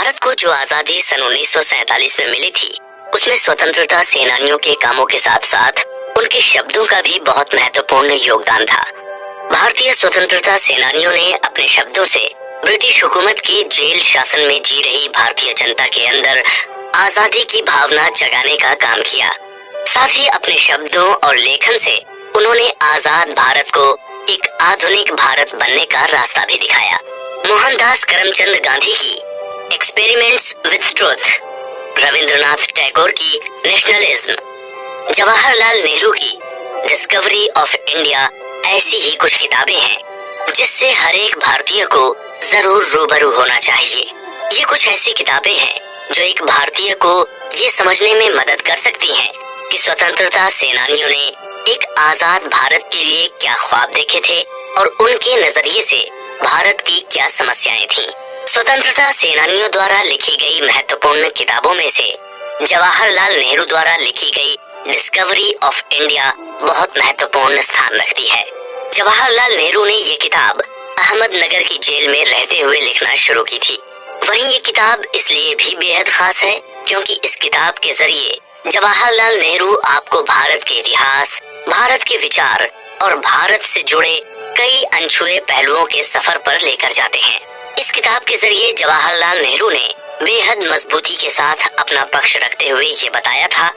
भारत को जो आजादी सन 1947 में मिली थी, उसमें स्वतंत्रता सेनानियों के कामों के साथ साथ उनके शब्दों का भी बहुत महत्वपूर्ण योगदान था। भारतीय स्वतंत्रता सेनानियों ने अपने शब्दों से ब्रिटिश हुकूमत की जेल शासन में जी रही भारतीय जनता के अंदर आजादी की भावना जगाने का काम किया। साथ ही अपने शब्दों और लेखन से उन्होंने आजाद भारत को एक आधुनिक भारत बनने का रास्ता भी दिखाया। मोहनदास करमचंद गांधी की experiments with truth, Rabindranath Tagore की नेशनलिज्म, जवाहरलाल नेहरू की डिस्कवरी ऑफ इंडिया ऐसी ही कुछ किताबें हैं जिससे हर एक भारतीय को जरूर रूबरू होना चाहिए। ये कुछ ऐसी किताबें हैं जो एक भारतीय को ये समझने में मदद कर सकती हैं कि स्वतंत्रता सेनानियों ने एक आजाद भारत के लिए क्या ख्वाब देखे थे और उनके नजरिए से भारत की क्या समस्याएं थीं। स्वतंत्रता सेनानियों द्वारा लिखी गई महत्वपूर्ण किताबों में से जवाहरलाल नेहरू द्वारा लिखी गई डिस्कवरी ऑफ इंडिया बहुत महत्वपूर्ण स्थान रखती है। जवाहरलाल नेहरू ने ये किताब अहमदनगर की जेल में रहते हुए लिखना शुरू की थी। वहीं ये किताब इसलिए भी बेहद खास है क्योंकि इस किताब के जरिए जवाहरलाल नेहरू आपको भारत के इतिहास, भारत के विचार और भारत से जुड़े कई अनछुए पहलुओं के सफर पर लेकर जाते हैं। इस किताब के जरिए जवाहरलाल नेहरू ने बेहद मजबूती के साथ अपना पक्ष रखते हुए ये बताया था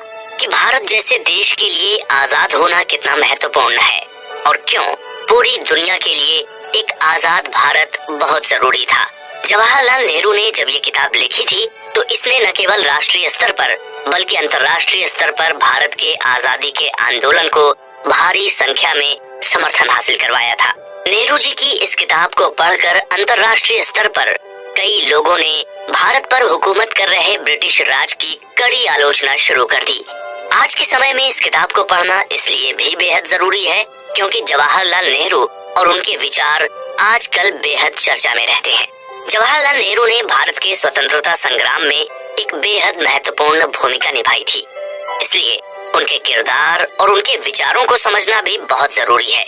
कि भारत जैसे देश के लिए आजाद होना कितना महत्वपूर्ण है और क्यों पूरी दुनिया के लिए एक आजाद भारत बहुत जरूरी था। जवाहरलाल नेहरू ने जब ये किताब लिखी थी तो इसने न केवल राष्ट्रीय स्तर पर बल्कि अंतर्राष्ट्रीय स्तर पर भारत के आजादी के आंदोलन को भारी संख्या में समर्थन हासिल करवाया था। नेहरू जी की इस किताब को पढ़कर अंतर्राष्ट्रीय स्तर पर कई लोगों ने भारत पर हुकूमत कर रहे ब्रिटिश राज की कड़ी आलोचना शुरू कर दी। आज के समय में इस किताब को पढ़ना इसलिए भी बेहद जरूरी है क्योंकि जवाहरलाल नेहरू और उनके विचार आजकल बेहद चर्चा में रहते हैं। जवाहरलाल नेहरू ने भारत के स्वतंत्रता संग्राम में एक बेहद महत्वपूर्ण भूमिका निभाई थी, इसलिए उनके किरदार और उनके विचारों को समझना भी बहुत जरूरी है।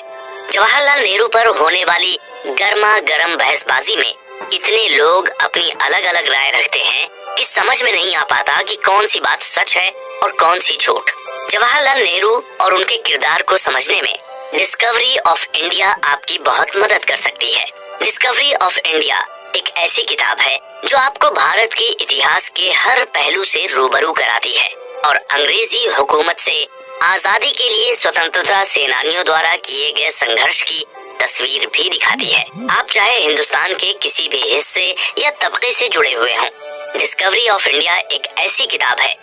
जवाहरलाल नेहरू पर होने वाली गर्मा गर्म बहसबाजी में इतने लोग अपनी अलग अलग राय रखते हैं कि समझ में नहीं आ पाता कि कौन सी बात सच है और कौन सी झूठ। जवाहरलाल नेहरू और उनके किरदार को समझने में डिस्कवरी ऑफ इंडिया आपकी बहुत मदद कर सकती है। डिस्कवरी ऑफ इंडिया एक ऐसी किताब है जो आपको भारत के इतिहास के हर पहलू से रूबरू कराती है और अंग्रेजी हुकूमत से आजादी के लिए स्वतंत्रता सेनानियों द्वारा किए गए संघर्ष की तस्वीर भी दिखाती है। आप चाहे हिंदुस्तान के किसी भी हिस्से या तबके से जुड़े हुए हों, डिस्कवरी ऑफ इंडिया एक ऐसी किताब है